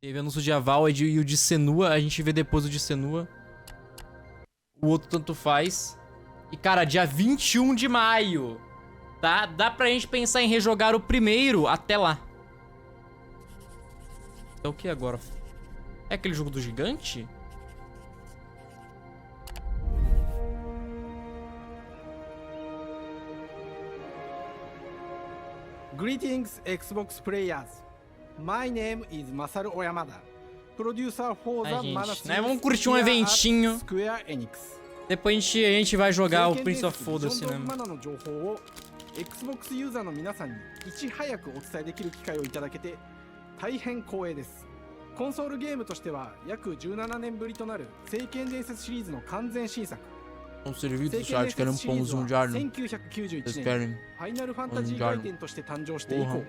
Teve anúncio de Aval e o de Senua. A gente vê depois o de Senua. O outro tanto faz. E, cara, dia 21 de maio. Tá? Dá pra gente pensar em rejogar o primeiro até lá. É o que agora? É aquele jogo do gigante? Greetings, Xbox players. My name is Masaru Oyamada, producer for the Ai, Mana gente, né? series Vamos curtir um here at eventinho. Square Enix. Depois a gente vai jogar o Prince of Foda-se, né? Manaの情報を Xbox ユーザーの皆さんにいち早くお伝えできる機会をいただけて大変光栄です。コンソールゲームとしては約17年ぶりとなる聖剣伝説シリーズの完全新作。 Um serviço do chat, querem um pãozinho de alho. 1991 Vocês 年 querem? ファイナルファンタジー回転として誕生して以降、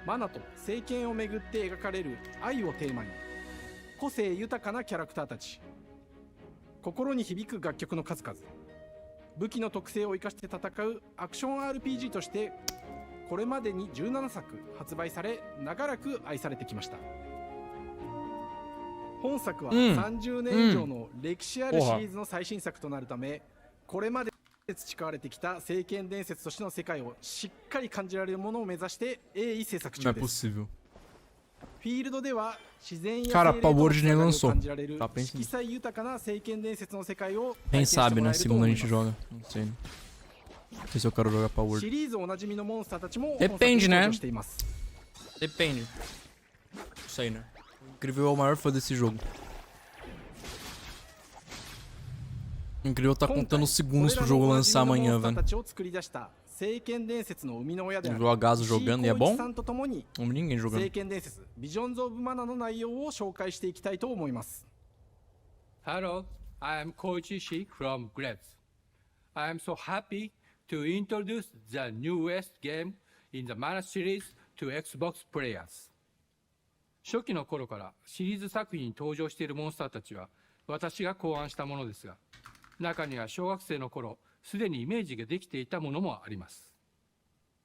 マナと聖剣をめぐって描かれる愛をテーマに個性豊かなキャラクターたち、心に響く楽曲の数々、武器の特性を生かして戦うアクション RPG としてこれまでに17作発売され長らく愛されてきました。本作は30年以上の歴史あるシリーズの最新作となるため、これまで培われてきた聖剣伝説としての世界をしっかり感じられるものを目指して鋭意制作中です。フィールドでは自然や精霊とのつながりを感じられる色彩豊かな聖剣伝説の世界を体験してもらえると思います。 Quem sabe, né? Segunda a gente joga. Não sei. Não sei se eu quero jogar Power. シリーズおなじみのモンスターたちも Depende, né? 登場しています。 Depende. Isso aí, né? Incrível é o maior fã desse jogo. Incrível tá contando os segundos pro jogo lançar amanhã, velho. Viu a Gaso jogando e é bom? Não vi ninguém jogando. Hello, I am Koichi Shi from Grabs. I am so happy to introduce the newest game in the Mana series to Xbox players. 初期の頃からシリーズ作品に登場しているモンスターたちは私が考案したものですが、中には小学生の頃すでにイメージができていたものもあります。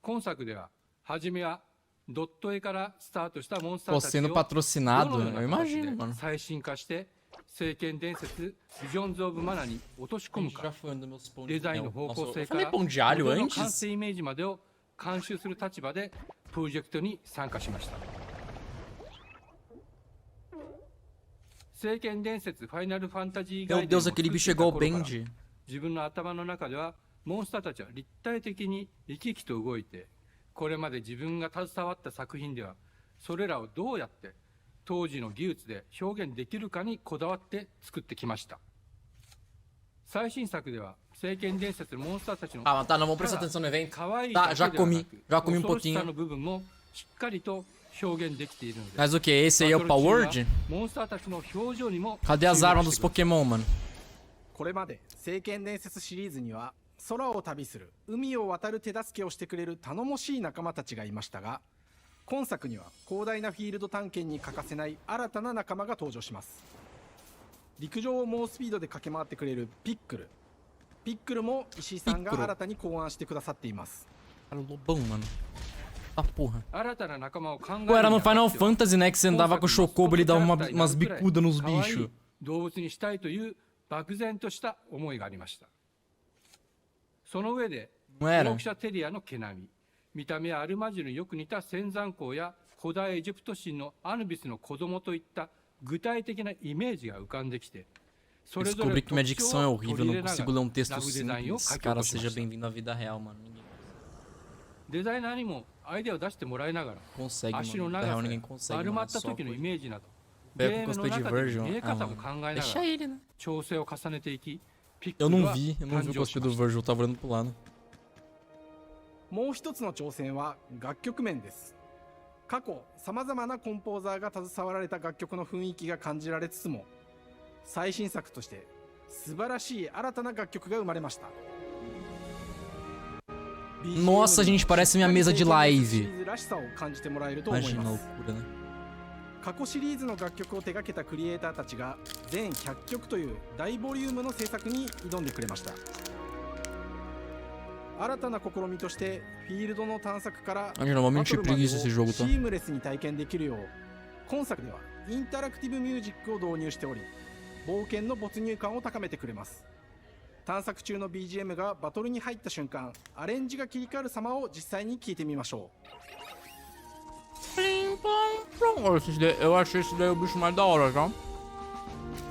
今作では初めはドット絵からスタートしたモンスターたちを sendo patrocinado, eu imagino, mano. 最新化して聖剣伝説ビジョンズ・オブ・マナに落とし込むか、デザインの方向性からモデルの完成イメージまでを監修する立場でプロジェクトに参加しました。聖剣伝説ファイナルファンタジーガイデンを作った頃から自分の頭の中ではモンスターたちは立体的に生き生きと動いて、これまで自分が携わった作品ではそれらをどうやって当時の技術で表現できるかにこだわって作ってきました。最新作では聖剣伝説のモンスターたちの Ah, mas tá, não vamos prestar atenção no evento. 可愛い Tá, だ já けではな comi. く Já comi um 恐ろしさ pouquinho. の部分もしっかりと表現できているので、 Mas o que? Esse aí é o Power Word? モンスターたちの表情にも Cadê as armas dos Pokémon, mano? これまで聖剣伝説シリーズには空を旅する海を渡る手助けをしてくれる頼もしい仲間たちがいましたが、今作には広大なフィールド探検に欠かせない新たな仲間が登場します。陸上を猛スピードで駆け回ってくれるピックル。ピックルも石井さんが新たに考案してくださっています。 Lobão, mano. Ah, porra. 新たな仲間を考える Pô, era no Final Fantasy, né? Que você andava com o Chocobo, ele dava umas bicudas nos bichos. 動物にしたいという漠然とした思いがありました。その上で、ヨ Não ー era? クシャテリアの毛並み、見た目はアルマジルによく似た仙山港や古代エジプト神のアヌビスの子供といった具体的なイメージが浮かんできて、それぞれ Descobri que minha 特徴 dicção é を取 horrível, り eu 入 não れなが consigo ら ler um texto ラブデザインを simples. 書き起 Cara, こしま seja した。 bem-vindo à vida real, mano. Ninguém デザイナーにもアイデアを出してもらいながら、 consegue, 足の mano. Na 長 real, さや ninguém consegue, 丸 mano. ま É った só 時のイ coisa. メージなど、 Pega ゲー com ムの cosplay de 中での Virgil. 見え Ah, 方も考 mano. えなが Deixa ら ele, né? 調整を重ねていき、ピッ Eu クル não は vi, eu não vi 誕 o 生し cosplay ま do した。 Virgil, eu tava olhando pro lado. もう一つの挑戦は楽曲面です。過去さまざまなコンポーザーが携わられた楽曲の雰囲気が感じられつつも、最新作として素晴らしい新たな楽曲が生まれました。 Nossa, gente, parece minha mesa de live. らしさを感じてもらえると思い Imagina a ます。 loucura, né? 過去シリーズの楽曲を手掛けたクリエイターたちが全100曲という大ボリュームの制作に挑んでくれました。新たな試みとしてフィールドの探索から Imagina, normalmente バトルまでを preguiça esse jogo, シ tá? ームレスに体験できるよう今作ではインタラクティブミュージックを導入しており、冒険の没入感を高めてくれます。探索中の BGM がバトルに入った瞬間、アレンジが切り替わる様を実際に聞いてみましょう。 Plim, plom, plom. Eu achei esse daí o bicho mais da hora, tá?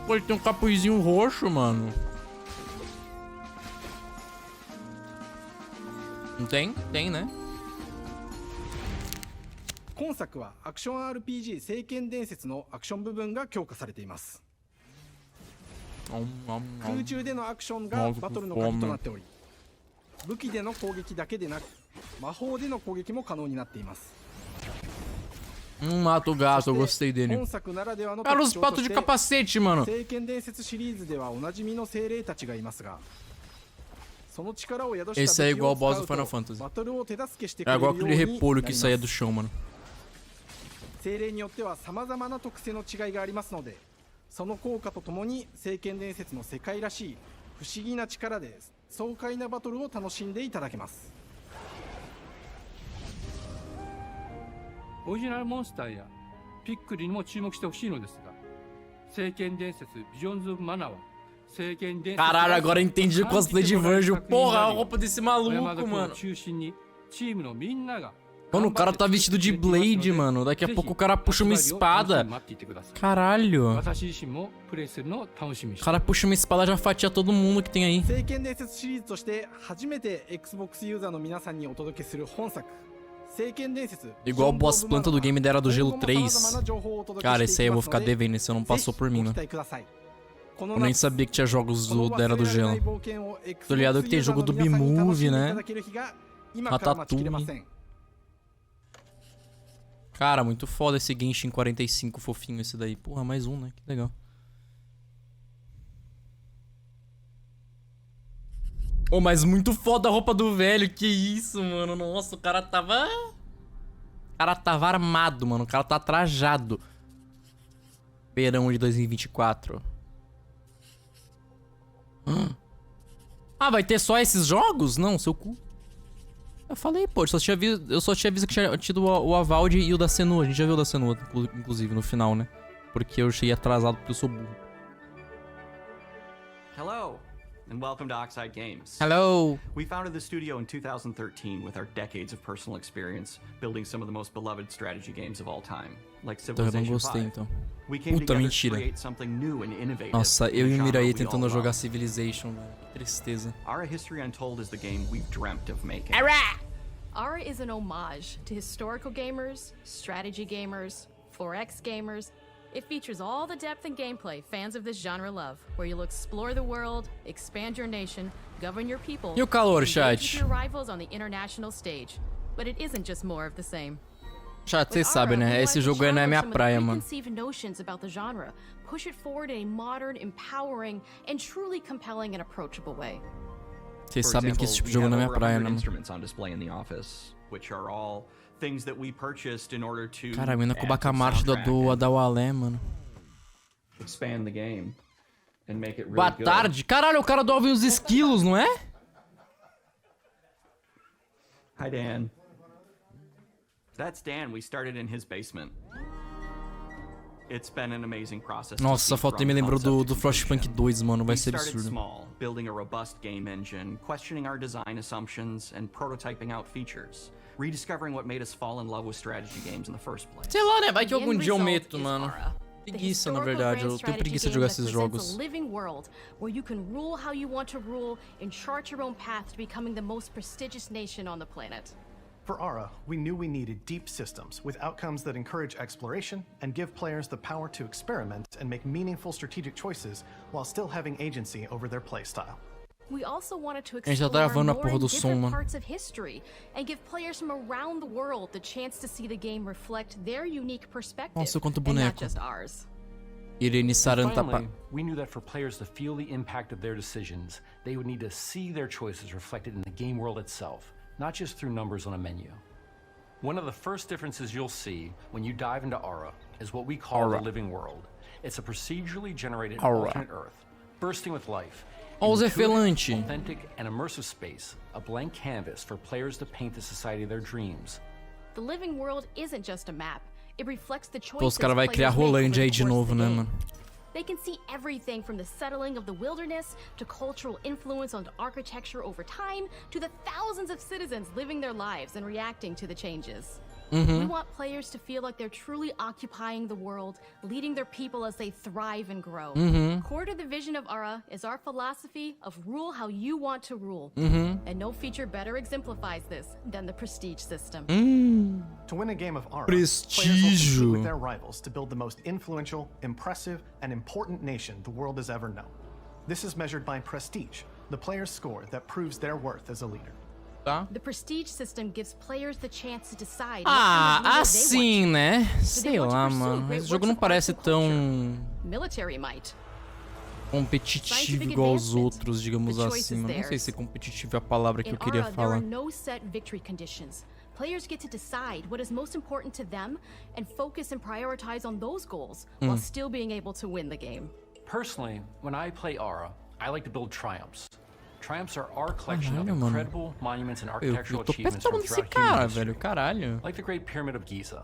Pô, ele tem um capuzinho roxo, mano. Não tem? Tem, né? 今作はアクション RPG 聖剣伝説のアクション部分が強化されています。空中でのアクションがバトルの鍵となっており、武器での攻撃だけでなく魔法での攻撃も可能になっています。 Mata o gato, eu gostei dele. Cara, os patos de capacete, mano. 聖剣伝説シリーズではおなじみの精霊たちがいますが、その力を宿した Esse é 武器 igual を ao boss 使 do う Final と Fantasy. バトルを手助けしてく É れるよ igual う aquele に repolho な que り saía ま do す。 chão, mano. 精霊によっては様々な特性の違いがありますので、その効果とともに聖剣伝説の世界らしい不思議な力で爽快なバトルを楽しんでいただけます。オリジナルモンスターやピックリにも注目してほしいのですが、聖剣伝説ビジョンズ・オブ・マナは聖剣伝説 Caralho, agora eu entendi o cosplay de Virgil. Porra, a roupa desse 山 maluco, 田君を mano. 中心にチームのみんなが Mano, o cara tá vestido de Blade, mano. Daqui a pouco o cara puxa uma espada. Caralho. 私自身もプレイするのを楽しみに O して cara puxa uma espada e já fatia todo mundo que tem aí. 聖剣伝説シリーズとして初めて Xbox ユーザーの皆さんにお届けする本作、聖剣伝説 Igual o boss planta do game da Era do Gelo 3. Cara, esse aí eu vou ficar devendo, esse não passou por mim, né? Eu nem sabia que tinha jogos da Era do Gelo. Tô ligado que tem jogo do B-Movie, né? Ratatouille. Cara, muito foda esse Genshin 45 fofinho esse daí. Porra, mais um, né? Que legal. Oh, mas muito foda a roupa do velho. Que isso, mano. Nossa, o cara tava... O cara tava armado, mano. O cara tá trajado. Verão de 2024. Ah, vai ter só esses jogos? Não, seu cu. Eu falei, pô, eu só tinha visto que tinha tido o Avaldi e o da Senua. A gente já viu o da Senua, inclusive, no final, né? Porque eu cheguei atrasado porque eu sou burro. Hello, and welcome to Oxide Games. Hello! We founded the studio in 2013 with our decades of personal experience building some of the most beloved strategy games of all time, like Então eu não Civilization gostei, 5. então. We came Puta, together mentira. to create something new and innovative. Nossa, eu in e a o genre Mirai we tentando all jogar love. Civilization, velho. Que tristeza. Our History Untold is the game we've dreamt of making. Ara is an homage to historical gamers, strategy gamers, 4X gamers. It features all the depth and gameplay fans of this genre love, where you'll explore the world, expand your nation, govern your people, E o calor, engage chat? with your rivals on the international stage. But it isn't just more of the same. Chat, vocês With sabem, Ara, né? we Esse like to jogo aí não é minha challenge some of the praia, mano. preconceived notions about the genre, push it forward in a modern, empowering, and truly compelling and approachable way. Vocês For sabem que example, esse tipo de we jogo have não é minha over praia, 100 né, mano? instruments on display in the office, which are all things that we purchased in order to Cara, a mina com o add to the bacamarte soundtrack do and Adawalé, mano. expand the game and make it really Boa good. tarde. Caralho, o cara do Alvin os esquilos, não é? Hi, Dan. That's Dan. We started in his basement. It's been an amazing process. to Nossa, see a foto from me lembrou concept do to Frostpunk completion. 2, mano. Vai We ser started absurdo. small, building a robust game engine, questioning our design assumptions, and prototyping out features. Rediscovering what made us fall in love with strategy games in the first place. Sei lá, né? Vai que The algum end dia eu result meto, is mano. Ara, the Preguiça, na historical verdade. grand Eu tenho strategy preguiça de game jogar that esses presents jogos. a living world where you can rule how you want to rule and chart your own path to becoming the most prestigious nation on the planet. For Ara, we knew we needed deep systems with outcomes that encourage exploration and give players the power to experiment and make meaningful strategic choices while still having agency over their playstyle. We also wanted to gente já tá explore gravando a more porra do som, different mano. parts of history and give players from around the world the chance to see the game reflect their unique perspective Nossa, quanto and not boneco. just ours. Irene Saranta. Finally, we knew that for players to feel the impact of their decisions, they would need to see their choices reflected in the game world itself, not just through numbers on a menu. One of the first differences you'll see when you dive into Ara is what we call Ara. the living world. It's a procedurally generated Ara. alternate Earth, bursting with life. Ó, o Zé Intuitive, Felante. authentic, and immersive space, a blank canvas for players to paint the society of their dreams. The living world isn't just a map. It reflects the Pô, os choices caras vai criar players make over Rolândia aí the de course of novo, the né, game. mano? They can see everything from the settling of the wilderness to cultural influence on architecture over time to the thousands of citizens living their lives and reacting to the changes. We want players to feel like they're truly occupying the world, leading their people as they thrive and grow. Core to the vision of Ara is our philosophy of rule how you want to rule. And no feature better exemplifies this than the prestige system. To win a game of Ara, players will compete Prestígio. with their rivals to build the most influential, impressive, and important nation the world has ever known. This is measured by prestige, the player's score that proves their worth as a leader. Tá? The prestige system gives players the chance to decide Ah, what kind of leader assim, né? Sei want to lá, pursue mano. great Esse jogo works não of parece art and tão they want. Military might. competitivo Scientific igual aos advancement. outros, digamos The choice assim. is Mano. Não sei theirs. se competitivo é a palavra que In eu queria Ara, there are falar. no set victory conditions. Players get to decide what is most important to them and focus and prioritize on those goals while still being able to win the game. Personally, when I play Ara, I like to build triumphs. Triumphs are our collection of Caralho, mano. incredible monuments and Eu architectural tô achievements from pensando nesse throughout human cara, history. velho. Caralho. Like the Great Pyramid of Giza.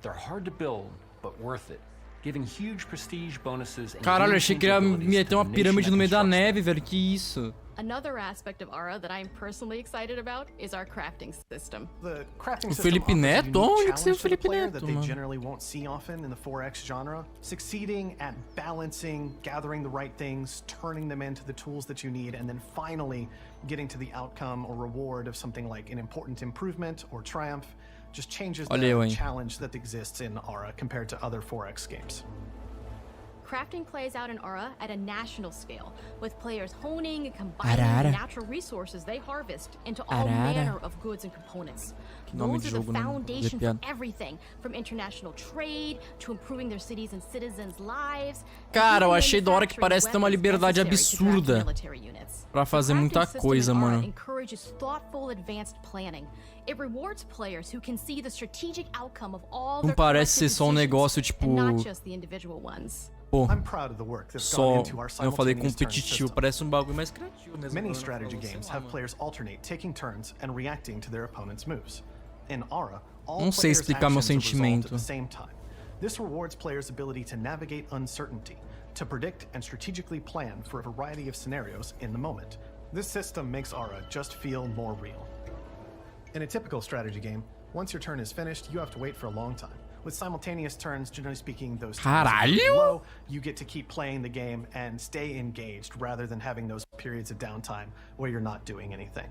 They're hard to build, but worth it, giving huge prestige bonuses and Caralho, eu achei que ele ia game-changing abilities meter uma to the pirâmide nation no meio that da constructs neve, them. velho. Que isso? Another aspect of Ara that I'm personally excited about is our crafting system. The crafting O system Felipe offers a Neto? unique Onde que você viu o challenge to the Felipe player Neto, that they mano? generally won't see often in the 4X genre. Succeeding at balancing, gathering the right things, turning them into the tools that you need, and then finally getting to the outcome or reward of something like an important improvement or triumph just changes Olha eu, the hein? challenge that exists in Ara compared to other 4X games. Crafting plays out in Ara at a national scale, with players honing and combining Arara. the natural resources they harvest into all Arara. manner of goods and components. nome Those de are the jogo, não. foundation Fazer for piada. everything, from international trade to improving their cities and citizens' lives. and Cara, eu even achei da hora que manufacturing parece ter uma weapons liberdade necessary to draft absurda military units. pra fazer The muita crafting system coisa, in Ara mano. encourages thoughtful, advanced planning. It rewards players who can see the strategic outcome of all Não their parece ser collective só um decisions, negócio, tipo, and not just the individual ones. Pô, I'm proud of the work that's só, gone into our eu falei simultaneous turn competitivo, system. parece um bagulho mais criativo mesmo. Many quando eu strategy falo, sei games lá, have mano. players alternate taking turns and reacting to their opponent's moves. In Ara, all Não sei players' explicar meu actions are resolved sentimento. at the same time. This rewards players' ability to navigate uncertainty, to predict and strategically plan for a variety of scenarios in the moment. This system makes Ara just feel more real. In a typical strategy game, once your turn is finished, you have to wait for a long time. With simultaneous turns, generally speaking, those times are pretty Caralho! low. You get to keep playing the game and stay engaged rather than having those periods of downtime where you're not doing anything.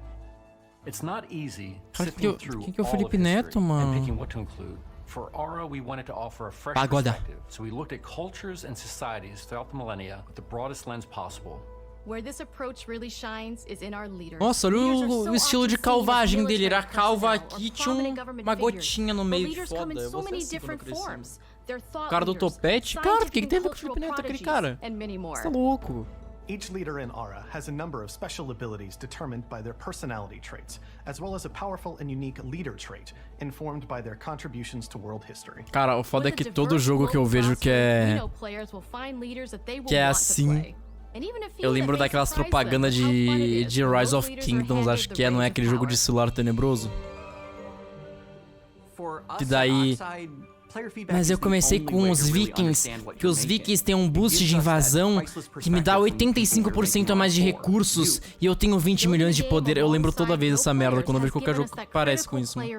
It's not easy Cara, sifting through quem que é o all of Felipe history Neto, mano? and picking what to include. For Ara, we wanted to offer a fresh Pagoda. perspective, so we looked at cultures and societies throughout the millennia with the broadest lens possible. Where this approach really shines is in our leaders. Nossa, olha Leaders are o so estilo de often seen as calvagem dele. Ele era military calva personnel aqui, or tinha prominent government uma figures. gotinha no But meio. leaders come in Foda, eu so vou ser many assim quando eu different crescer. forms. They're thought O cara do leaders, topete? Cara, o que scientific tem a ver and com o Felipe cultural Neto, aquele prodigies, cara? and many more. Você é louco. Each leader in Ara has a number of special abilities determined by their personality traits, as well as a powerful and unique leader trait informed by their contributions to world history. Cara, o foda é With que a todo diverse jogo que eu global vejo que roster, we é... know players will find leaders that they will que é want to assim. play. And even a few Eu that lembro may daquelas surprise them propagandas with how fun it de is when Rise those of leaders are Kingdoms, handed acho the que é, não é reins of aquele jogo de power. celular tenebroso? For us Que daí- at Oxide, player feedback Mas is eu the comecei only com way os to really vikings, understand what que you're os making. vikings têm um boost It de gives us that invasão priceless que me dá perspective from the people you're 85% a mais de making art for. recursos You. e eu tenho 20 milhões de poder. Eu lembro toda vez essa merda quando eu vejo qualquer jogo que parece com isso. Mano.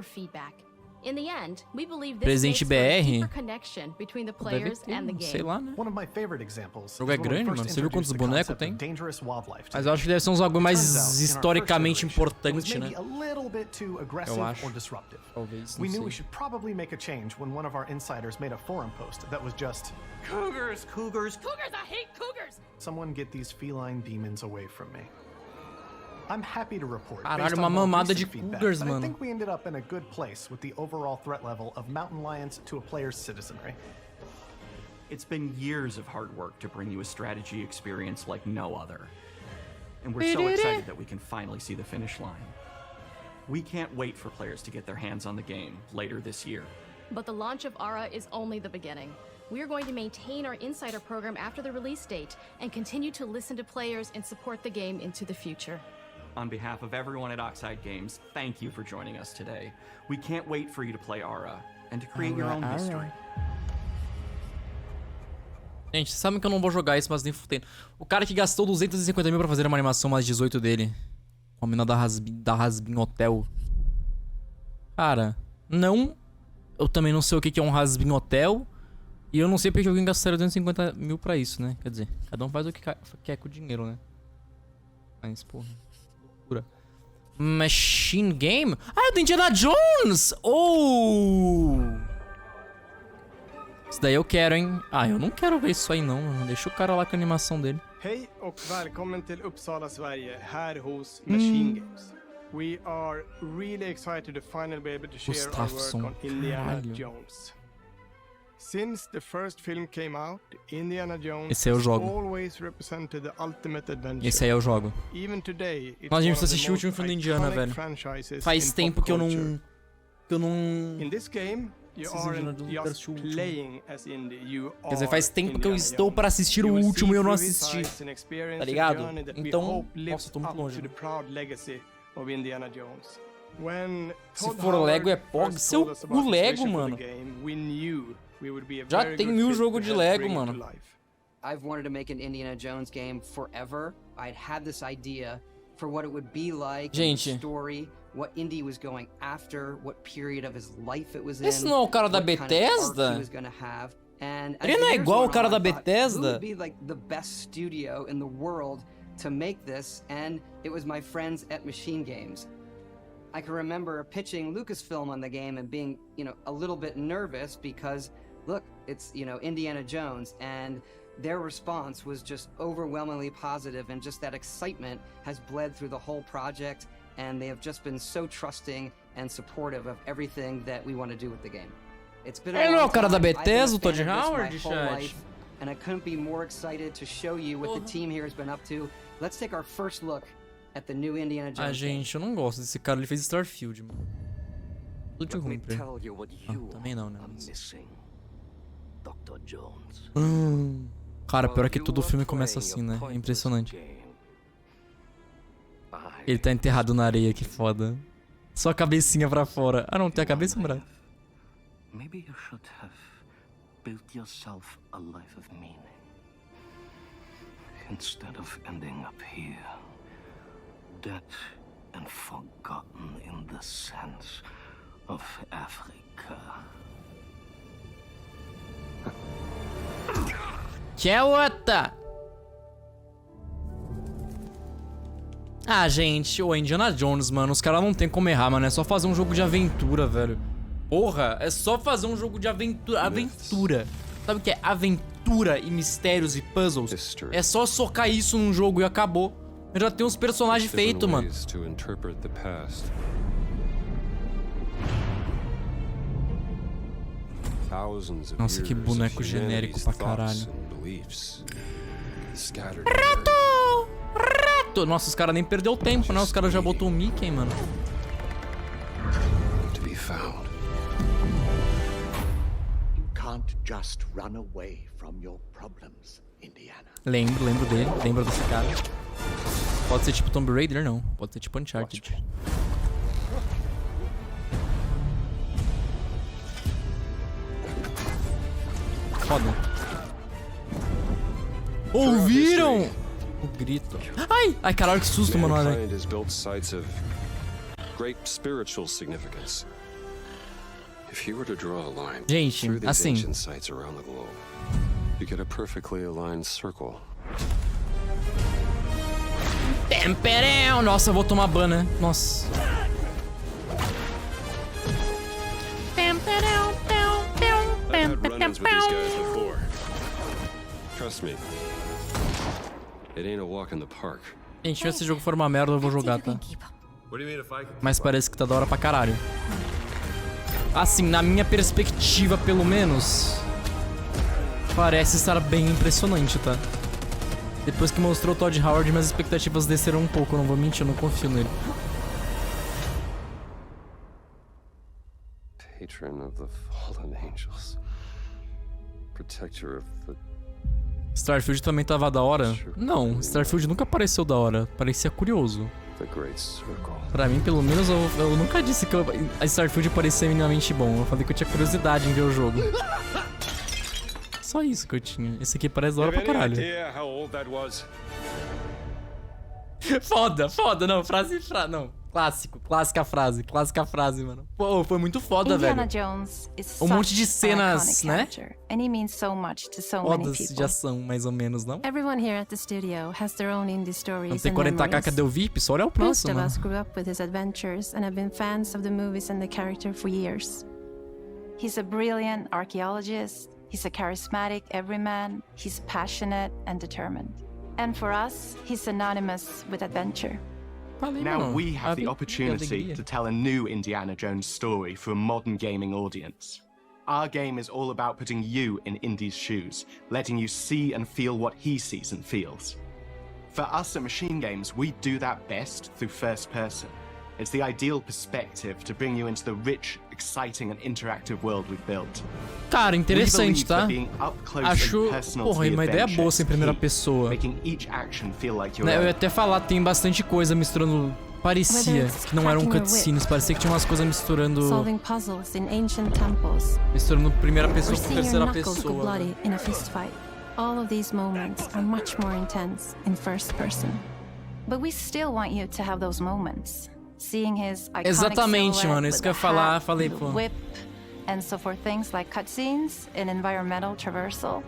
In the end, we believe this Presente makes for a BR? deeper connection between the Deve players ter, and the sei game. lá, né? One of my favorite examples O jogo é is when we grande, first mano. Você viu quantos introduced the bonecos concept tem? of dangerous wildlife to Mas the eu acho que deve ser uns bagulho mais Turns out, in our first historicamente iteration, it was importante, né? maybe a little bit too aggressive Eu acho. or disruptive. Talvez, We não knew we sei. should probably make a change when one of our insiders made a forum post that was just, Cougars, cougars, Cougars, I hate cougars! "Someone get these feline demons away from me." I'm happy to report, Caralho, based uma on more mamada de recent feedback, cougars, that I mano. think we ended up in a good place with the overall threat level of mountain lions to a player's citizenry. It's been years of hard work to bring you a strategy experience like no other. And we're so excited that we can finally see the finish line. We can't wait for players to get their hands on the game later this year. But the launch of Ara is only the beginning. We are going to maintain our insider program after the release date and continue to listen to players and support the game into the future. On behalf of everyone at Oxide Games, thank you for joining us today. We can't wait for you to play Ara, and to create your own history. Gente, vocês sabem que eu não vou jogar isso, mas nem fudendo. O cara que gastou 250 mil pra fazer uma animação mais 18 dele. Com a mina da Hasbin Hotel. Cara, não. Eu também não sei o que é um Hasbin Hotel. E eu não sei porque alguém gastaria 250 mil pra isso, né? Quer dizer, cada um faz o que quer com o dinheiro, né? Mas, porra, loucura. Machine Game? Ah, é do Indiana Jones! Oh! Isso daí eu quero, hein? Ah, eu não quero ver isso aí não, mano. Deixa o cara lá com a animação dele. Hej och välkommen till Uppsala, Sverige, här hos Machine Games. We are really excited to finally be able to share our work Gustafsson, on Indiana caralho. Jones. Since the first film came out, Indiana Jones Esse aí eu jogo. always represented the ultimate adventure. Esse aí eu jogo. Even today, it's Nós a gente one of the assistiu o último most filme do Indiana, iconic velho. franchises Faz in tempo pop que eu culture. não... In this game, you Esses Indiana aren't Jones just assistiu o último. playing as Indy, you Quer dizer, faz are tempo que eu Indiana estou Jones. para assistir o You will último e eu see não through his assisti. eyes and experience Tá the ligado? journey that we Então, hope lives nossa, tô muito up longe. to the proud legacy of Indiana Jones. When Se Todd for Lego é Howard POG, first seu told us about cu his Lego, vision for mano. the game, we knew we would be a Já very tem good 1000 fit jogo to de help Lego, bring it mano. to life. I've wanted to make an Indiana Jones game forever. I'd had this idea for what it would be like, in the Gente. story, what Indy was going after, what period of his life it was in. Esse não é o cara da what kind of arc Bethesda? he was gonna have. And as Ele the não é years igual o went cara on, da I thought, Bethesda? who would be like the best studio in the world to make this? And it was my friends at Machine Games. I can remember pitching Lucasfilm on the game and being, a little bit nervous because, look, it's, Indiana Jones, and their response was just overwhelmingly positive, and just that excitement has bled through the whole project, and they have just been so trusting and supportive of everything that we want to do with the game. It's been a Ele não é o long cara da time. I've been a Bethesda, o fan Todd of this my Howard, whole chat. life, and I couldn't be more excited to show you what the team here has been up to. Let's take our first look at the new Indiana Jones. Ah, gente, eu não gosto desse cara. Ele fez Starfield, mano. Tudo de ruim pra ele. Tell you what Ah, you também não, né? are missing, Dr. Jones. Cara, pior é que todo filme começa assim, né? É impressionante. Ele tá enterrado na areia, que foda. Só a cabecinha pra fora. Ah, não, tem a cabeça no braço. Maybe you should have built yourself a life of meaning instead of ending up here, dead and forgotten in the sense of Africa. Que é outra! Ah, gente, o Indiana Jones, mano, os caras não tem como errar, mano. É só fazer um jogo de aventura, velho. Porra, é só fazer um jogo de aventura. Aventura. Sabe o que é aventura e mistérios e puzzles? É só socar isso num jogo e acabou. Eu já tenho uns personagens feitos, mano. Nossa, que boneco genérico pra caralho. Rato! Rato! Nossa, os caras nem perdeu tempo, né? Os caras já botou o Mickey, mano. Lembro dele, lembro desse cara. Pode ser tipo Tomb Raider, não. Pode ser tipo Uncharted. Foda. Ouviram? O grito. Ai! Ai, caralho, que susto, mano. Olha. Gente, assim. Temperão! Nossa, eu vou tomar ban, né? Nossa. Temperão, Gente, se esse jogo for uma merda, eu vou jogar, tá? Mas parece que tá da hora pra caralho. Assim, na minha perspectiva, pelo menos, parece estar bem impressionante, tá? Depois que mostrou o Todd Howard, minhas expectativas desceram um pouco, não vou mentir, eu não confio nele. Patron of the fallen angels. Protector of the... Starfield também tava da hora? Não, Starfield nunca pareceu da hora, parecia curioso. the Great Circle. Pra mim, pelo menos, eu nunca disse que a Starfield parecia minimamente bom. Eu falei que eu tinha curiosidade em ver o jogo. Só isso que eu tinha. Esse aqui parece da hora pra caralho. Foda, não, não. Clássica frase, mano. Pô, foi muito foda, Indiana velho. Jones is Um monte de such cenas, an iconic né? character, and he means so much to so many Fodas de people. ação, mais ou menos, não? Everyone here at the studio has their own indie Não stories tem and 40k, memories. cadê o VIP? Só olha o Most preço, of mano. us grew up with his adventures and have been fans of the movies and the character for years. He's a brilliant archaeologist, he's a charismatic everyman, he's passionate and determined. And for us, he's synonymous with adventure. Now we have the opportunity to tell a new Indiana Jones story for a modern gaming audience. Our game is all about putting you in Indy's shoes, letting you see and feel what he sees and feels. For us at Machine Games, we do that best through first person. It's the ideal perspective to bring you into the rich, exciting and interactive world we've built. Cara, interessante, tá? Acho, porra, uma ideia boa ser em primeira pessoa. Né, eu ia até falar, tem bastante coisa misturando. Parecia que não eram cutscenes, parecia que tinha umas coisas misturando. Solving puzzles in ancient temples. Misturando primeira pessoa com terceira Go pessoa. bloody in a fist fight. All of these moments are much more intense in first person. But we still want you to have those moments. Seeing his iconic Exatamente, mano, isso que eu ia falar, hat, falei, the pô. whip. And so for things like cutscenes and environmental traversal,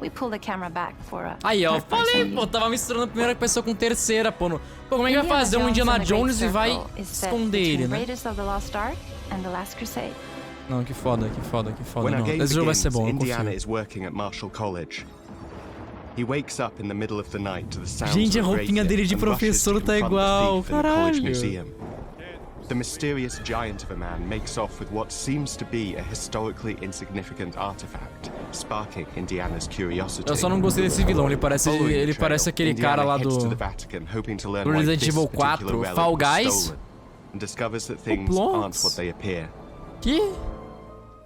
we pull the camera back for a Aí, ó, third-person falei, view. pô, tava misturando primeira pessoa com terceira, pô. Pô, como é que vai fazer um Indiana Jones e vai esconder ele, né? Raiders of the Lost Ark and the Last Crusade. Não, que foda. When our Não, game esse jogo vai ser begins, bom, eu Indiana confio. is working at Marshall College. He wakes up in the middle of the night to the sounds Gente, a of roupinha rapier dele de and rushes to professor tá confront the igual, thief in the college caralho. museum. The mysterious giant of a man makes off with what seems to be a historically insignificant artifact, sparking Indiana's curiosity. Eu só não gostei desse vilão, ele parece aquele cara lá do Resident Evil 4, Fall Guys. And discovers that things aren't what they appear. Que?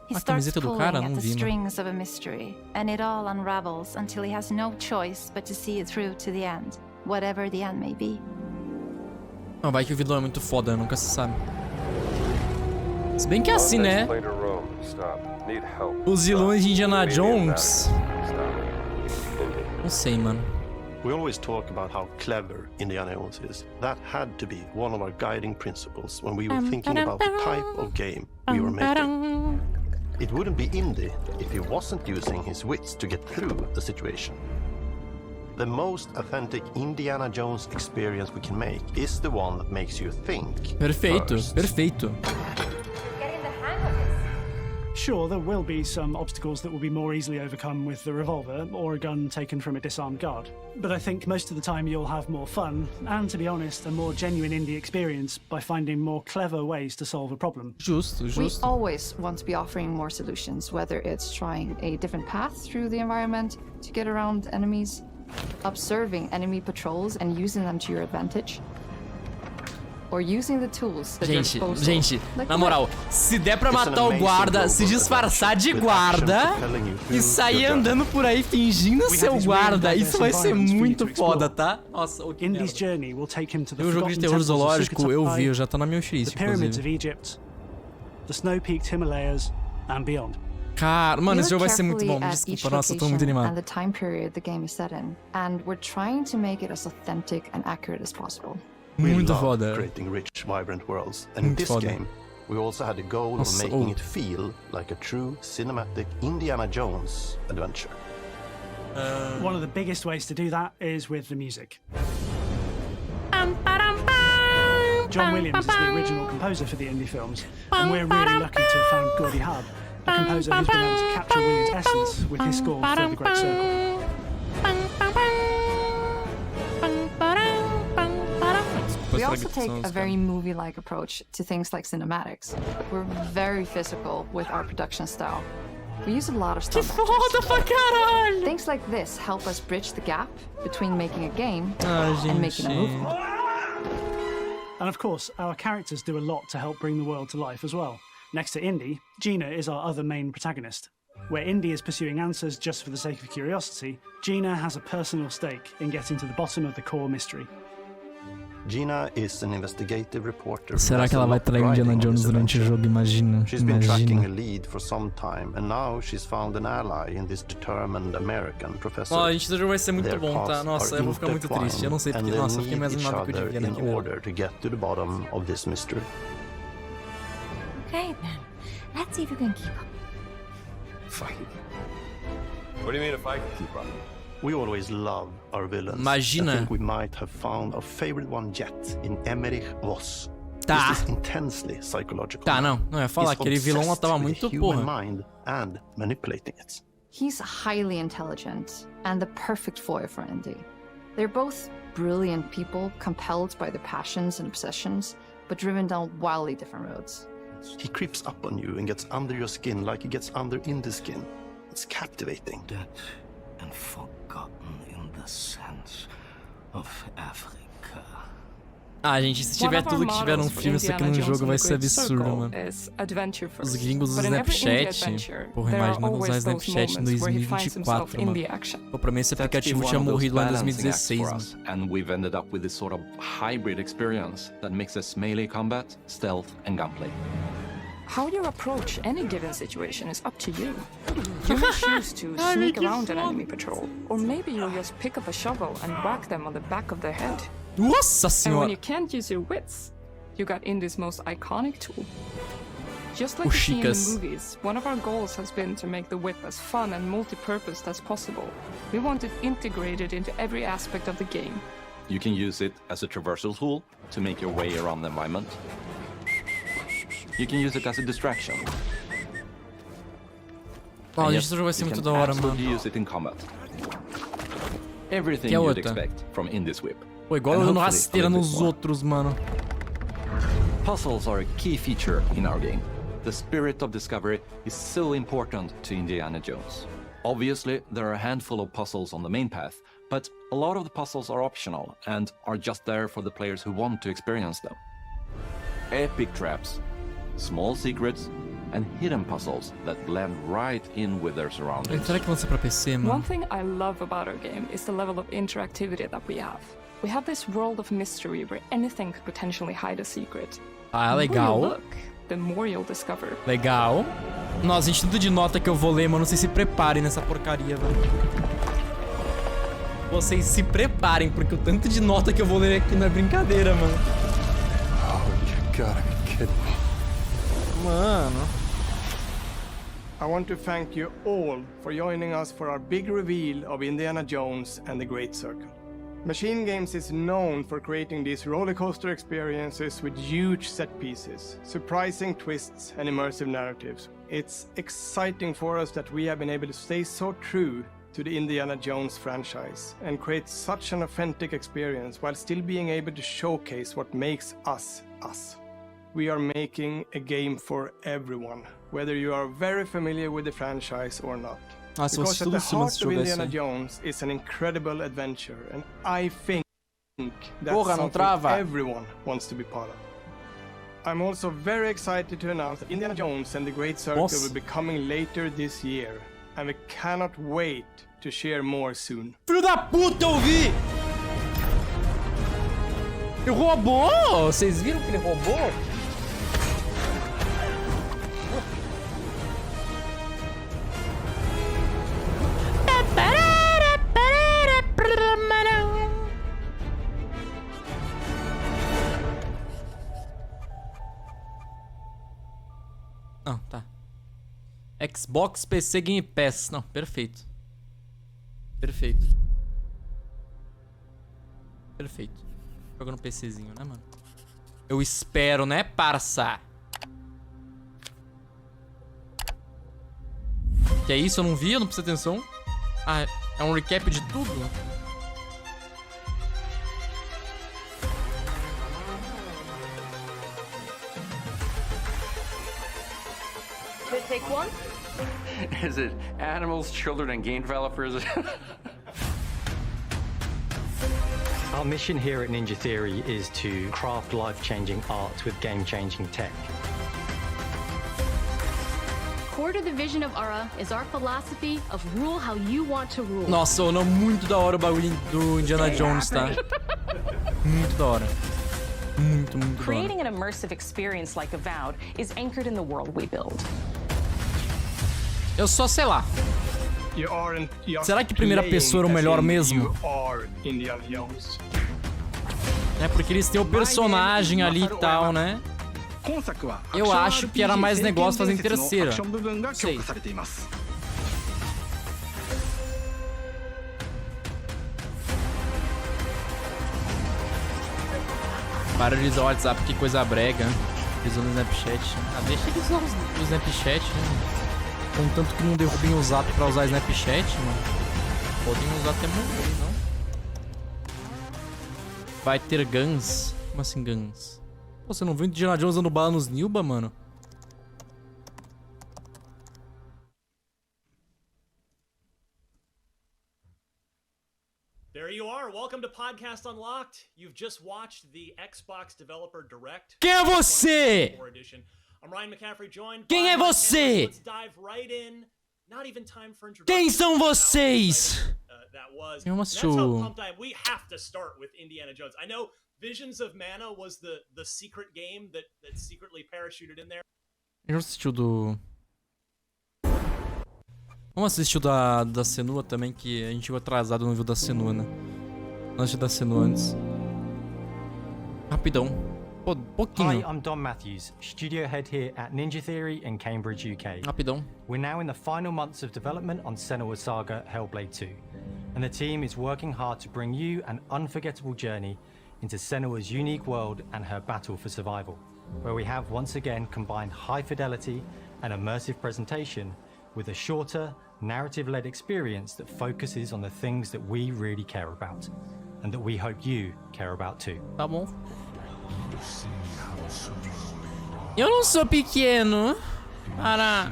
He A starts camiseta do cara? pulling Não at the vi, mano. strings of a mystery, and it all unravels until he has no choice but to see it through to the end, whatever the end may be. Não, vai que o vilão é muito foda, nunca se sabe. Se bem que é assim, né? Os vilões de Indiana Jones... Não sei, mano. We always talk about how clever Indiana Jones is. That had to be one of our guiding principles when we were thinking about the type of game we were making. It wouldn't be Indy if he wasn't using his wits to get through the situation. The most authentic Indiana Jones experience we can make is the one that makes you think. Perfeito, first. perfeito. Sure, there will be some obstacles that will be more easily overcome with the revolver or a gun taken from a disarmed guard. But I think most of the time you'll have more fun and, to be honest, a more genuine indie experience by finding more clever ways to solve a problem. Justo, We justo. always want to be offering more solutions, whether it's trying a different path through the environment to get around enemies, observing enemy patrols and using them to your advantage, or using the tools at your disposal. Gente, Like na the moral, whip. se der pra matar o guarda, se disfarçar de guarda e sair andando por aí fingindo ser o guarda, isso vai ser muito foda, tá? Nossa, o que Indy's journey will take him to the o jogo de forgotten terror temples of zoológico eu Sukhothai, vi, já tá na minha the wishlist, pyramids of inclusive. Egypt, the snow-peaked Himalayas, and beyond. Cara, mano, esse We jogo vai look ser muito bom, carefully at each desculpa, nossa, eu tô muito location animado. and the time period the game is set in, and we're trying to make it as authentic and accurate as possible. We Muito love foda. creating rich, vibrant worlds, and in Muito this foda. game, we also had the goal Nossa, of making oh. it feel like a true cinematic Indiana Jones adventure. One of the biggest ways to do that is with the music. John Williams is the original composer for the indie films, and we're really lucky to have found Gordy Hub, a composer who's been able to capture Williams' essence with his score for The Great Circle. We also take a very movie-like approach to things like cinematics. We're very physical with our production style. We use a lot of stunt actors. Things like this help us bridge the gap between making a game and making a movie. And of course, our characters do a lot to help bring the world to life as well. Next to Indy, Gina is our other main protagonist. Where Indy is pursuing answers just for the sake of curiosity, Gina has a personal stake in getting to the bottom of the core mystery. Gina is an investigative reporter. Será que ela vai trair Indiana Jones durante o jogo? Imagina. She's been tracking a lead for some time, and now she's found an ally in this determined American professor. Ó, gente, esse jogo vai ser muito bom, tá? Nossa, eu vou ficar muito triste. Eu não sei porque, nossa, eu fiquei mais animado com o Indiana aqui, in order to get to the bottom of this mystery. Okay, then. Let's see if you can keep up. Fine. What do you mean if I can keep up? We always love our villains. Imagina. I think we might have found our favorite one yet in Emmerich Voss. Tá. This is intensely psychological. Tá, não ia falar. Aquele vilão lá tava muito porra. Mind and manipulating it. He's highly intelligent and the perfect foil for Indy. They're both brilliant people, compelled by their passions and obsessions, but driven down wildly different roads. He creeps up on you and gets under your skin like he gets under Indy's skin. It's captivating. Dead and forgotten in the sense of Africa. Ah, gente, se tiver tudo que tiver num filme, isso aqui num jogo vai ser absurdo, mano. Os gringos do Snapchat, porra, imagina usar Snapchat em 2024, mano. Pô, pra mim esse aplicativo tinha morrido lá em 2016, mano. And we've ended up with this sort of hybrid experience that mixes melee combat, stealth and gunplay. How you approach any given situation is up to you. You may choose to sneak around an enemy patrol, or maybe you'll just pick up a shovel and whack them on the back of their head. Nossa And when senhora! you can't use your wits, you got Indy's most iconic tool. Just like you see in the movies, one of our goals has been to make the whip as fun and multi-purposed as possible. We want it integrated into every aspect of the game. You can use it as a traversal tool to make your way around the environment. You can use it as a distraction. Ó, gente, esse jogo vai ser muito da hora, mano. Use it in combat. Everything you'd expect from Indy's whip. Pô, igual eu dando rasteira nos outros, mano. Puzzles are a key feature in our game. The spirit of discovery is so important to Indiana Jones. Obviously, there are a handful of puzzles on the main path, but a lot of the puzzles are optional and are just there for the players who want to experience them. Epic traps, small secrets, and hidden puzzles that blend right in with their surroundings. Será que vão ser pra PC, mano? One thing I love about our game is the level of interactivity that we have. We have this world of mystery where anything could potentially hide a secret. Ah, legal. The more you look, the more you'll discover. Legal. Nossa, gente, tudo de nota que eu vou ler, mano. Vocês se preparem nessa porcaria, velho. Vocês se preparem, porque o tanto de nota que eu vou ler aqui não é brincadeira, mano. Oh, you gotta be kidding me. Mano. I want to thank you all for joining us for our big reveal of Indiana Jones and the Great Circle. Machine Games is known for creating these rollercoaster experiences with huge set pieces, surprising twists, and immersive narratives. It's exciting for us that we have been able to stay so true to the Indiana Jones franchise and create such an authentic experience while still being able to showcase what makes us us. We are making a game for everyone, whether you are very familiar with the franchise or not. Because at the heart of Indiana Jones is an incredible adventure, and I think that's something everyone wants to be part of. I'm also very excited to announce that Indiana Jones and the Great Circle will be coming later this year, and we cannot wait to share more soon. Filho da puta, eu vi! Ele roubou! Vocês viram que ele roubou? Não, tá. Xbox, PC, Game Pass. Não, perfeito. Perfeito. Perfeito. Joga no PCzinho, né, mano? Eu espero, né, parça? Que é isso? Eu não vi? Eu não prestei atenção? Ah, é um recap de tudo? Should I take one? Is it animals, children, and game developers? Our mission here at Ninja Theory is to craft life-changing art with game-changing tech. Core to the vision of Aura is our philosophy of rule how you want to rule. Nossa, não, muito da hora o bagulho do Indiana Jones, tá? Muito da hora. Muito da hora. Creating an immersive experience like Avowed is anchored in the world we build. Eu só sei lá. Será que primeira pessoa era o melhor mesmo? É porque eles têm o personagem ali e tal, né? Eu acho que era mais negócio fazer em terceira. Não sei. Para de usar o WhatsApp, que coisa brega. Eles usam o Snapchat. Ah, deixa eles usar o Snapchat, né? Contanto que não derrubem o Zap pra usar Snapchat, mano. Podem usar até morrer, não? Vai ter guns? Como assim guns? Pô, você não viu o Indiana Jones usando bala nos Nilba, mano? There you are. Welcome to Podcast Unlocked. You've just watched the Xbox Developer Direct. Quem é você? I'm Ryan McCaffrey, joined Quem é você? Let's dive right in. Not even time for Quem são vocês? Eu não assisti o... We have to start with Indiana Jones. I know Visions of Mana was the secret game that secretly parachuted in there. Eu assisti o do... Vamos assistir o da Senua também, que a gente chegou atrasado no viu da Senua, né? Não assisti da Senua antes. Rapidão. Pouquinho. Hi, I'm Don Matthews, studio head here at Ninja Theory in Cambridge, UK. Rapidão. We're now in the final months of development on Senua's Saga Hellblade 2, and the team is working hard to bring you an unforgettable journey into Senua's unique world and her battle for survival, where we have once again combined high fidelity and immersive presentation with a shorter, narrative-led experience that focuses on the things that we really care about, and that we hope you care about too. Tá bom. Eu não sou pequeno. Para.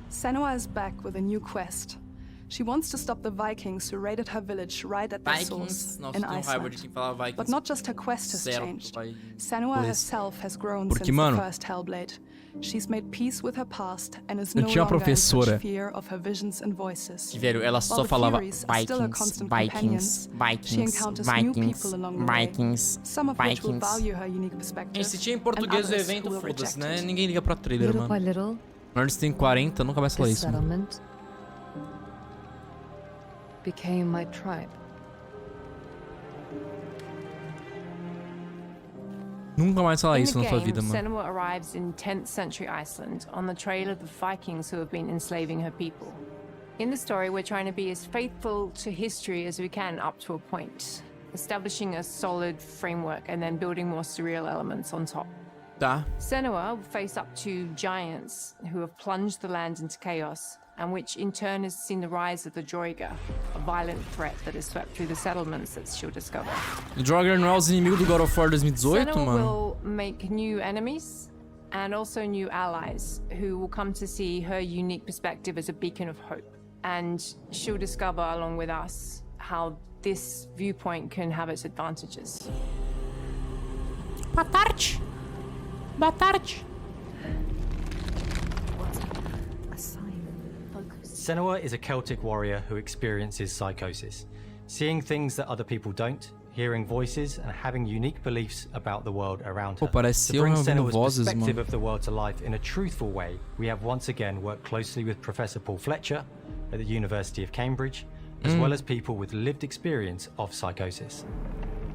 Senua is back with a new quest. She wants to stop the Vikings who raided her village right at their source in Iceland. But not just her quest has changed. Senua herself has grown since the first Hellblade. She's made peace with her past and is no longer in such fear of her visions and voices. Velho, ela só falava Vikings, Vikings, Vikings, Vikings, Vikings, Vikings. Se tinha em português o evento, foda-se, né? Ninguém liga pra trailer, mano. Eles têm 40, nunca mais falei isso. Became my tribe. Nunca mais falar isso na sua vida, mano. Senua arrives in 10th century Iceland on the trail of the Vikings who have been enslaving her people. In the story, we're trying to be as faithful to history as we can up to a point, establishing a solid framework and then building more surreal elements on top. Tá. Senua will face up to giants who have plunged the land into chaos, and which in turn has seen the rise of the Droiga, a violent threat that has swept through the settlements that she'll discover. O Droiga não é os inimigos do God of War 2018, Senua mano? will make new enemies and also new allies who will come to see her unique perspective as a beacon of hope. And she'll discover along with us how this viewpoint can have its advantages. Boa tarde. Boa tarde. Senua is a Celtic warrior who experiences psychosis, seeing things that other people don't, hearing voices, and having unique beliefs about the world around her. To bring Senua's perspective of the world to life in a truthful way, we have once again worked closely with Professor Paul Fletcher at the University of Cambridge, as well as people with lived experience of psychosis.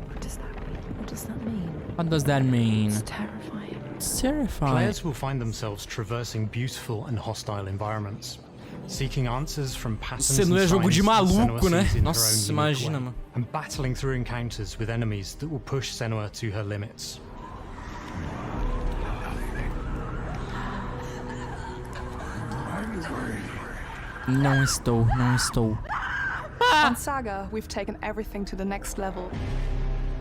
What does that mean? What does that mean? What does that mean? It's terrifying. It's terrifying. Players will find themselves traversing beautiful and hostile environments, seeking answers from patterns and signs jogo de maluco, né? in Nossa, her own imagina, mano. and battling through encounters with enemies that will push Senua to her limits. Não estou, não estou. On Saga, we've taken everything to the next level.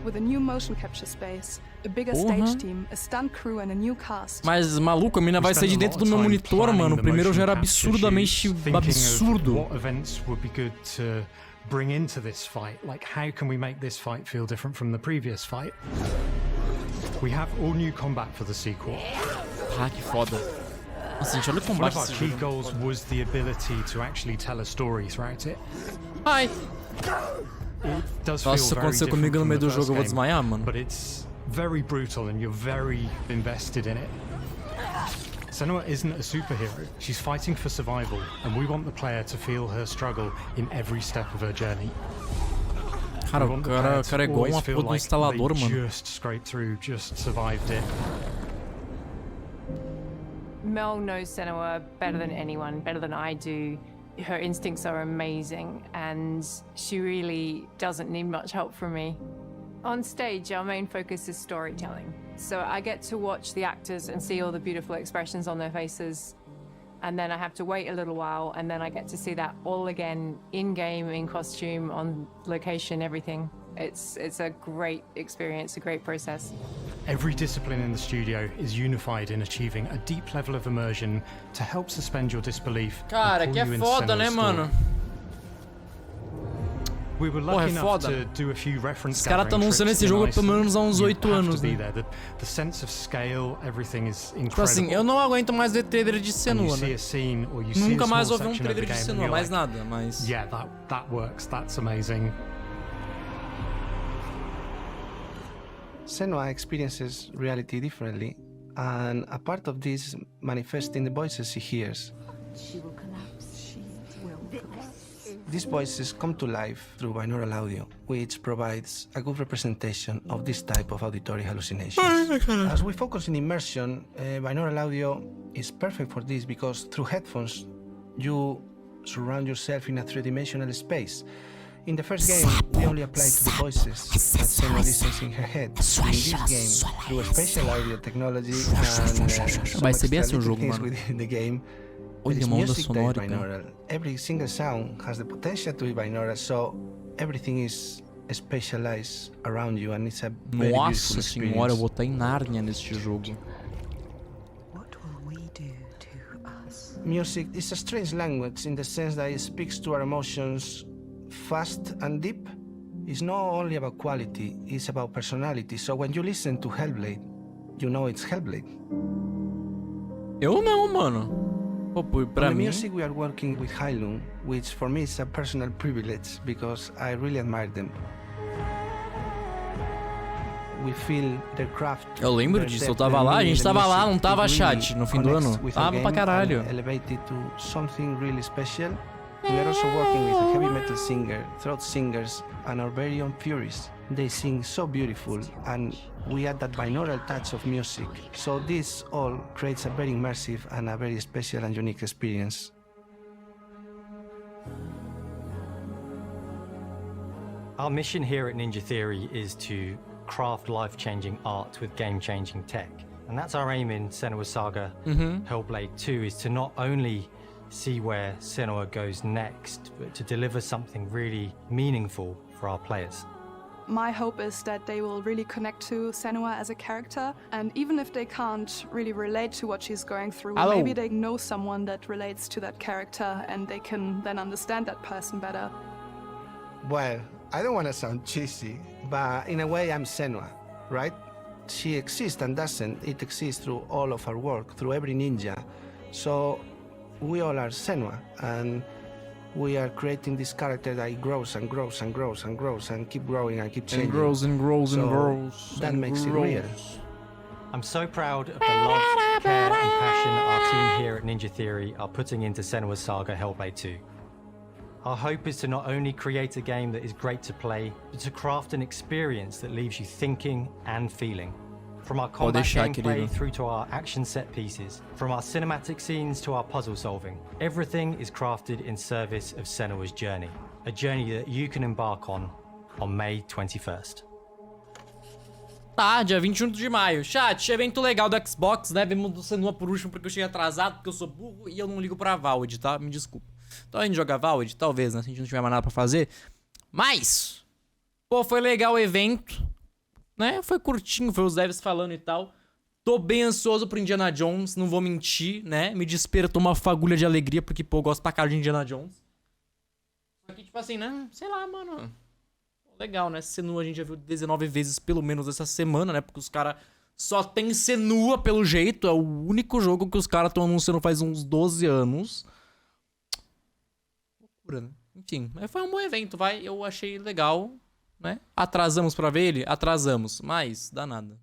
With a new motion capture space, a bigger stage team, a stunt crew and a new cast. Mas maluco, a mina vai sair de dentro do meu monitor, mano. O primeiro já era absurdamente absurdo. What events would be good to bring into this fight? Like, how can we make this fight feel different from the previous fight? We have all new combat for the sequel. Ah, que foda. Nossa, gente, olha o One combate of our desse key jogo. goals was the ability to actually tell a story throughout it. Ai. does feel Nossa, se very acontecer different comigo no from meio the do first jogo, eu vou game, desmaiar, mano. But it's very brutal and you're very invested in it. Senua isn't a superhero. She's fighting for survival, and we want the player to feel her struggle in every step of her journey. Cara, o cara é igual uma porra do instalador, mano. Just scraped through, just survived it. Mel knows Senua better than anyone, better than I do. Her instincts are amazing, and she really doesn't need much help from me. On stage, our main focus is storytelling. So I get to watch the actors and see all the beautiful expressions on their faces. And then I have to wait a little while, and then I get to see that all again, in-game, in costume, on location, everything. It's a great experience, a great process. Every discipline in the studio is unified in achieving a deep level of immersion to help suspend your disbelief. Cara, que é foda, né, mano? We were lucky enough to do a few reference. Os caras estão anunciando esse jogo pelo menos há uns 8 anos, né? The sense of scale, everything is incredible. Tipo assim, eu não aguento mais ver trailer de Senua, né? Nunca mais vou ver um trailer de Senua, mais nada, mas... Yeah, that works, that's amazing. Senua experiences reality differently, and a part of this manifests in the voices she hears. She will collapse. She will collapse. These voices come to life through binaural audio, which provides a good representation of this type of auditory hallucinations. As we focus in immersion, binaural audio is perfect for this because through headphones, you surround yourself in a three-dimensional space. In the first game, we only applied to the voices that Senua listens in her head. In this game, through a spatial audio technology and some extra little things within the game, Olha a onda sonora, binaural. Every single sound has the potential to be binaural, so everything is spatialized around you, and it's a very Nossa senhora, eu vou estar em Nárnia neste jogo. What will we do to us? Music is a strange language in the sense that it speaks to our emotions fast and deep. It's not only about quality, it's about personality. So when you listen to Hellblade, you know it's Hellblade. Eu não, mano. Pra mim, music we are working with Heilung, which for me is a personal privilege because I really admire them. We feel their craft. Eu lembro disso, eu tava lá, a gente tava lá, não tava chat no fim do ano. Tava pra caralho. Elevated to something really special. We are also working with a heavy metal singer, throat singers, and our very own Furies. They sing so beautiful, and we add that binaural touch of music. So this all creates a very immersive and a very special and unique experience. Our mission here at Ninja Theory is to craft life-changing art with game-changing tech. And that's our aim in Senua's Saga Hellblade 2, is to not only see where Senua goes next, but to deliver something really meaningful for our players. My hope is that they will really connect to Senua as a character, and even if they can't really relate to what she's going through, maybe they know someone that relates to that character and they can then understand that person better. Well, I don't want to sound cheesy, but in a way I'm Senua, right? She exists and doesn't. It exists through all of our work, through every ninja. So we all are Senua, and we are creating this character that grows and grows and grows and grows and keep growing and keep changing. And grows and grows and grows. That makes it real. I'm so proud of the love, care and passion our team here at Ninja Theory are putting into Senua's Saga Hellblade 2. Our hope is to not only create a game that is great to play, but to craft an experience that leaves you thinking and feeling. From our combat gameplay through to our action set pieces, from our cinematic scenes to our puzzle solving, everything is crafted in service of Senua's journey, a journey that you can embark on May 21st. Tá, dia 21 de maio. Chat, evento legal do Xbox, né? Vemos do Senua por último porque eu cheguei atrasado, porque eu sou burro e eu não ligo pra Valve, tá? Me desculpa. Então a gente joga Valve, talvez, né? Se a gente não tiver mais nada pra fazer. Mas, pô, foi legal o evento. Né? Foi curtinho, foi os devs falando e tal. Tô bem ansioso pro Indiana Jones, não vou mentir, né? Me despertou uma fagulha de alegria, porque, pô, eu gosto pra cara de Indiana Jones. Só que, tipo assim, né? Sei lá, mano. Legal, né? Senua a gente já viu 19 vezes, pelo menos, essa semana, né? Porque os caras só tem Senua, pelo jeito. É o único jogo que os caras estão anunciando faz uns 12 anos. Loucura, né? Enfim, foi um bom evento, vai. Eu achei legal, né? Atrasamos pra ver ele? Atrasamos, mas dá nada.